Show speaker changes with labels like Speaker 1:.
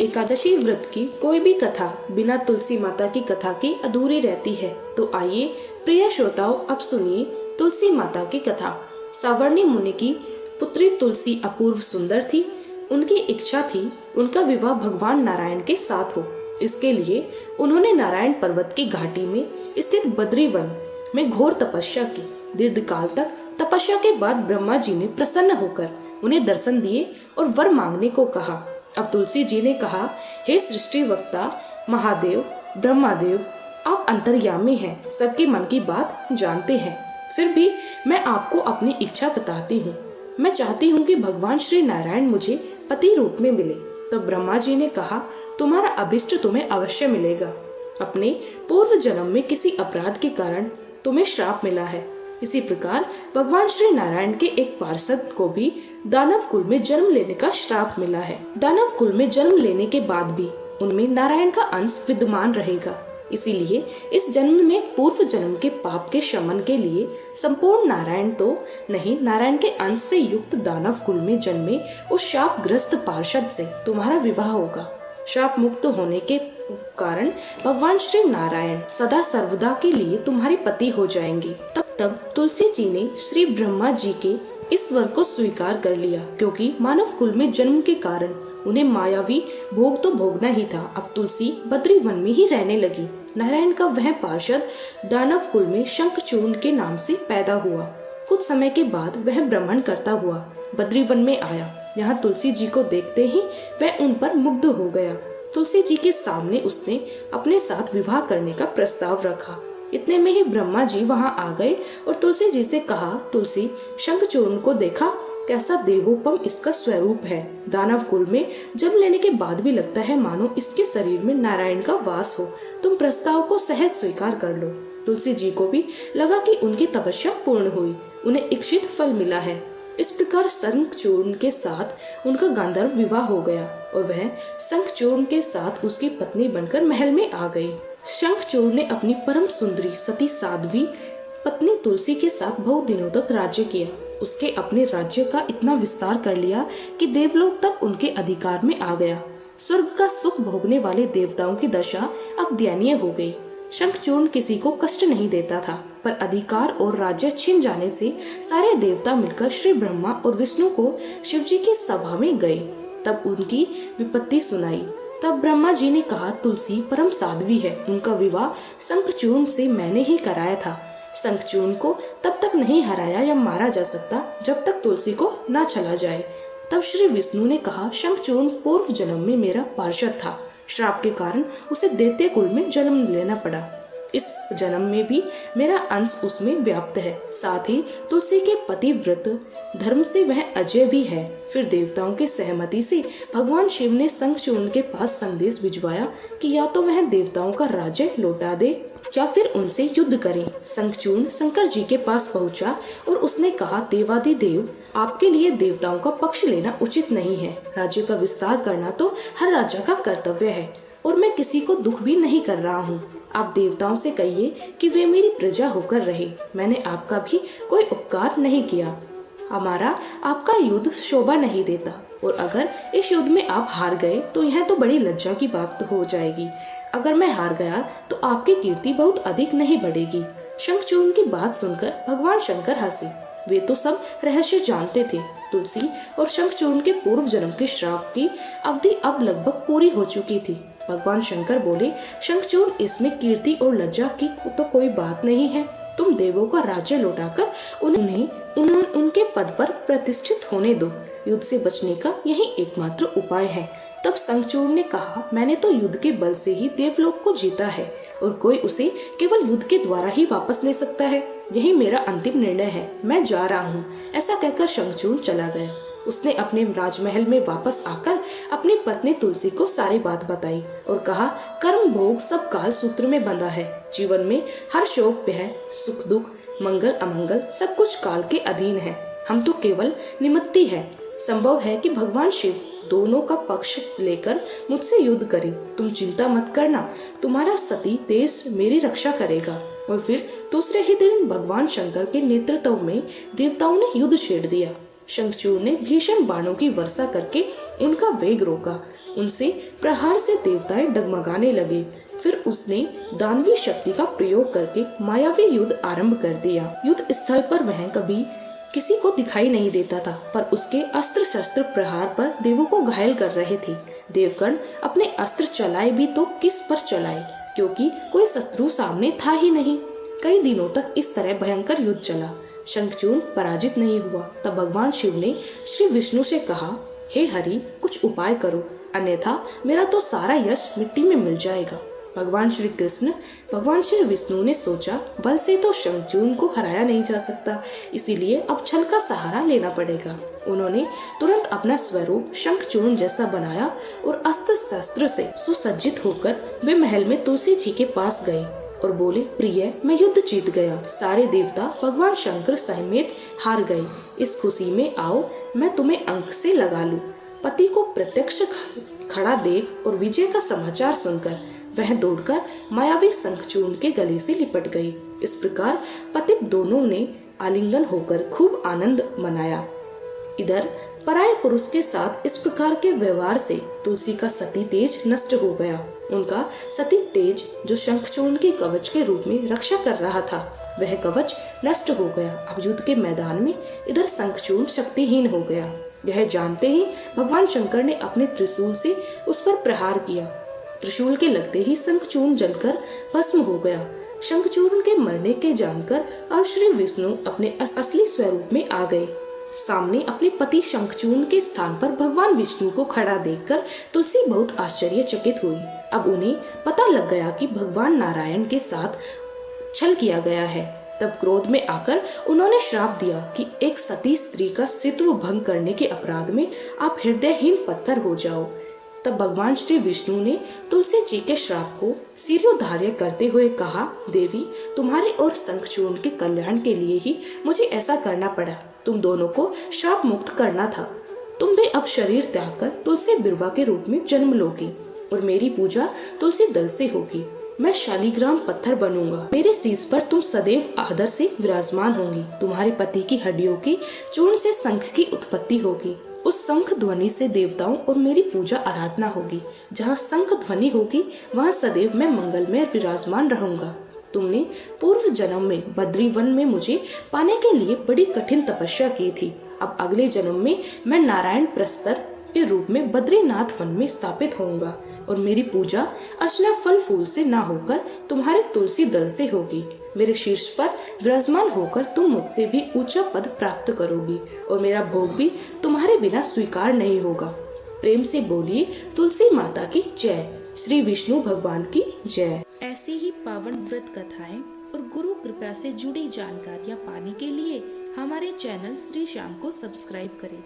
Speaker 1: एकादशी व्रत की कोई भी कथा बिना तुलसी माता की कथा की अधूरी रहती है। तो आइए प्रिय श्रोताओं, अब सुनिए तुलसी माता की कथा। सावर्णी मुनि की पुत्री तुलसी अपूर्व सुंदर थी। उनकी इच्छा थी उनका विवाह भगवान नारायण के साथ हो। इसके लिए उन्होंने नारायण पर्वत की घाटी में स्थित बद्री वन में घोर तपस्या की। दीर्घ काल तक तपस्या के बाद ब्रह्मा जी ने प्रसन्न होकर उन्हें दर्शन दिए और वर मांगने को कहा। अब तुलसी जी ने कहा, हे सृष्टि वक्ता महादेव ब्रह्मादेव, आप अंतर्यामी हैं, सबके मन की बात जानते हैं। फिर भी मैं आपको अपनी इच्छा बताती हूँ। मैं चाहती हूँ कि भगवान श्री नारायण मुझे पति रूप में मिले। तब ब्रह्मा जी ने कहा, तुम्हारा अभिष्ट तुम्हें अवश्य मिलेगा। अपने पूर्व जन्म में किसी अपराध के कारण तुम्हें श्राप मिला है। इसी प्रकार भगवान श्री नारायण के एक पार्षद को भी दानव कुल में जन्म लेने का श्राप मिला है। दानव कुल में जन्म लेने के बाद भी उनमें नारायण का अंश विद्यमान रहेगा। इसीलिए इस जन्म में पूर्व जन्म के पाप के शमन के लिए संपूर्ण नारायण तो नहीं, नारायण के अंश से युक्त दानव कुल में जन्मे उस शापग्रस्त पार्षद से तुम्हारा विवाह होगा। शाप मुक्त होने के कारण भगवान श्री नारायण सदा सर्वदा के लिए तुम्हारे पति हो जाएंगे। तब तुलसी जी ने श्री ब्रह्मा जी के इस वर को स्वीकार कर लिया, क्योंकि मानव कुल में जन्म के कारण उन्हें मायावी भोग तो भोगना ही था। अब तुलसी बद्री वन में ही रहने लगी। नारायण का वह पार्षद दानव कुल में शंखचूर्ण के नाम से पैदा हुआ। कुछ समय के बाद वह भ्रमण करता हुआ बद्री वन में आया। यहाँ तुलसी जी को देखते ही वह उन पर मुग्ध हो गया। तुलसी जी के सामने उसने अपने साथ विवाह करने का प्रस्ताव रखा। इतने में ही ब्रह्मा जी वहां आ गए और तुलसी जी से कहा, तुलसी, शंखचूर्ण को देखा, कैसा देवोपम इसका स्वरूप है। दानव कुल में जन्म लेने के बाद भी लगता है मानो इसके शरीर में नारायण का वास हो। तुम प्रस्ताव को सहज स्वीकार कर लो। तुलसी जी को भी लगा कि उनकी तपस्या पूर्ण हुई, उन्हें इच्छित फल मिला है। इस प्रकार शंखचूर्ण के साथ उनका गांधर्व विवाह हो गया और वह शंखचूर्ण के साथ उसकी पत्नी बनकर महल में आ गई। शंखचूर्ण ने अपनी परम सुंदरी सती साध्वी पत्नी तुलसी के साथ बहुत दिनों तक राज्य किया। उसके अपने राज्य का इतना विस्तार कर लिया कि देवलोक तक उनके अधिकार में आ गया। स्वर्ग का सुख भोगने वाले देवताओं की दशा अब दयनीय हो गई। शंखचूर्ण किसी को कष्ट नहीं देता था, पर अधिकार और राज्य छिन जाने से सारे देवता मिलकर श्री ब्रह्मा और विष्णु को शिवजी की सभा में गए। तब उनकी विपत्ति सुनाई। तब ब्रह्मा जी ने कहा, तुलसी परम साध्वी है, उनका विवाह शंखचूर्ण से मैंने ही कराया था। शंखचूर्ण को तब तक नहीं हराया या मारा जा सकता जब तक तुलसी को न चला जाए। तब श्री विष्णु ने कहा, शंखचूर्ण पूर्व जन्म में मेरा पार्षद था। श्राप के कारण उसे दैत्य कुल में जन्म लेना पड़ा। इस जन्म में भी मेरा अंश उसमें व्याप्त है। साथ ही तुलसी के पतिव्रत धर्म से वह अजय भी है। फिर देवताओं की सहमति से भगवान शिव ने शंखचूर्ण के पास संदेश भिजवाया कि या तो वह देवताओं का राज्य लौटा दे या फिर उनसे युद्ध करे। शंखचूर्ण शंकर जी के पास पहुंचा और उसने कहा, देवाधिदेव, आपके लिए देवताओं का पक्ष लेना उचित नहीं है। राज्य का विस्तार करना तो हर राजा का कर्तव्य है और मैं किसी को दुख भी नहीं कर रहा हूँ। आप देवताओं से कहिए कि वे मेरी प्रजा होकर रहे। मैंने आपका भी कोई उपकार नहीं किया। हमारा आपका युद्ध शोभा नहीं देता और अगर इस युद्ध में आप हार गए तो यह तो बड़ी लज्जा की बात हो जाएगी। अगर मैं हार गया तो आपकी कीर्ति बहुत अधिक नहीं बढ़ेगी। शंखचूर्ण की बात सुनकर भगवान शंकर हंसे। वे तो सब रहस्य जानते थे। तुलसी और शंखचूर्ण के पूर्व जन्म के श्राप की अवधि अब लगभग पूरी हो चुकी थी। भगवान शंकर बोले, शंखचूर्ण, इसमें कीर्ति और लज्जा की तो कोई बात नहीं है। तुम देवों का राज्य लौटाकर उन्हें उनके पद पर प्रतिष्ठित होने दो। युद्ध से बचने का यही एकमात्र उपाय है। तब शंखचूर्ण ने कहा, मैंने तो युद्ध के बल से ही देवलोक को जीता है और कोई उसे केवल युद्ध के द्वारा ही वापस ले सकता है। यही मेरा अंतिम निर्णय है, मैं जा रहा हूँ। ऐसा कहकर शंखचूर्ण चला गया। उसने अपने राजमहल में वापस आकर अपनी पत्नी तुलसी को सारी बात बताई और कहा, कर्म भोग सब काल सूत्र में बंधा है। जीवन में हर शोक भय सुख दुख मंगल अमंगल सब कुछ काल के अधीन है। हम तो केवल निमित्ती है। संभव है कि भगवान शिव दोनों का पक्ष लेकर मुझसे युद्ध करे। तुम चिंता मत करना, तुम्हारा सती तेज मेरी रक्षा करेगा। और फिर दूसरे ही दिन भगवान शंकर के नेतृत्व में देवताओं ने युद्ध छेड़ दिया। शंखचूर्ण ने भीषण बाणों की वर्षा करके उनका वेग रोका। उनसे प्रहार से देवताएं डगमगाने लगे। फिर उसने दानवी शक्ति का प्रयोग करके मायावी युद्ध आरंभ कर दिया। युद्ध स्थल पर वह कभी किसी को दिखाई नहीं देता था, पर उसके अस्त्र शस्त्र प्रहार पर देवों को घायल कर रहे थे। देवगण अपने अस्त्र चलाए भी तो किस पर चलाए, क्योंकि कोई शत्रु सामने था ही नहीं। कई दिनों तक इस तरह भयंकर युद्ध चला। शंखचूर्ण पराजित नहीं हुआ। तब भगवान शिव ने श्री विष्णु से कहा, हे हरि, कुछ उपाय करो, अन्यथा मेरा तो सारा यश मिट्टी में मिल जाएगा। भगवान श्री विष्णु ने सोचा, बल से तो शंखचूर्ण को हराया नहीं जा सकता, इसीलिए अब छल का सहारा लेना पड़ेगा। उन्होंने तुरंत अपना स्वरूप शंखचूर्ण जैसा बनाया और अस्त्र शस्त्र से सुसज्जित होकर वे महल में तुलसी जी के पास गए और बोले, प्रिय, मैं युद्ध जीत गया। सारे देवता भगवान शंकर समेत हार गए। इस खुशी में आओ, मैं तुम्हें अंक से लगा लूं। पति को प्रत्यक्ष खड़ा देख और विजय का समाचार सुनकर वह दौड़कर मायावी शंखचूर्ण के गले से लिपट गई। इस प्रकार पति दोनों ने आलिंगन होकर खूब आनंद मनाया। इधर पराये पुरुष के साथ इस प्रकार के व्यवहार से तुलसी का सती तेज नष्ट हो गया। उनका सती तेज जो शंखचूर्ण के कवच के रूप में रक्षा कर रहा था, वह कवच नष्ट हो गया। अब युद्ध के मैदान में इधर शंखचूर्ण शक्तिहीन हो गया। यह जानते ही भगवान शंकर ने अपने त्रिशूल से उस पर प्रहार किया। त्रिशूल के लगते ही शंखचूर्ण जलकर भस्म हो गया। शंखचूर्ण के मरने के जानकर अब श्री विष्णु अपने असली स्वरूप में आ गए। सामने अपने पति शंखचूर्ण के स्थान पर भगवान विष्णु को खड़ा देखकर तुलसी बहुत आश्चर्यचकित हुई। अब उन्हें पता लग गया कि भगवान नारायण के साथ छल किया गया है। तब क्रोध में आकर उन्होंने श्राप दिया कि एक सती स्त्री का सित्व भंग करने के अपराध में आप हृदयहीन पत्थर हो जाओ। तब भगवान श्री विष्णु ने तुलसी जी के श्राप को शिरोधार्य करते हुए कहा, देवी, तुम्हारे और शंखचूर्ण के कल्याण के लिए ही मुझे ऐसा करना पड़ा। तुम दोनों को श्राप मुक्त करना था। तुम भी अब शरीर त्याग कर तुलसी बिरवा के रूप में जन्म लोगी और मेरी पूजा तुलसी दल से होगी। मैं शालिग्राम पत्थर बनूंगा। मेरे शीश पर तुम सदैव आदर से विराजमान होंगी। तुम्हारे पति की हड्डियों के चूर्ण से शंख की उत्पत्ति होगी। उस शंख ध्वनि से देवताओं और मेरी पूजा आराधना होगी। जहाँ शंख ध्वनि होगी वहाँ सदैव मैं मंगलमय विराजमान रहूंगा। तुमने पूर्व जन्म में बद्री वन में मुझे पाने के लिए बड़ी कठिन तपस्या की थी। अब अगले जन्म में मैं नारायण प्रस्तर के रूप में बद्रीनाथ वन में स्थापित होऊंगा और मेरी पूजा अर्चना फल फूल से ना होकर तुम्हारे तुलसी दल से होगी। मेरे शीर्ष पर विराजमान होकर तुम मुझसे भी ऊंचा पद प्राप्त करोगी और मेरा भोग भी तुम्हारे बिना स्वीकार नहीं होगा। प्रेम से बोलिए, तुलसी माता की जय, श्री विष्णु भगवान की जय। ऐसी ही पावन व्रत कथाएं और गुरु कृपा से जुड़ी जानकारियां पाने के लिए हमारे चैनल श्री श्याम को सब्सक्राइब करें।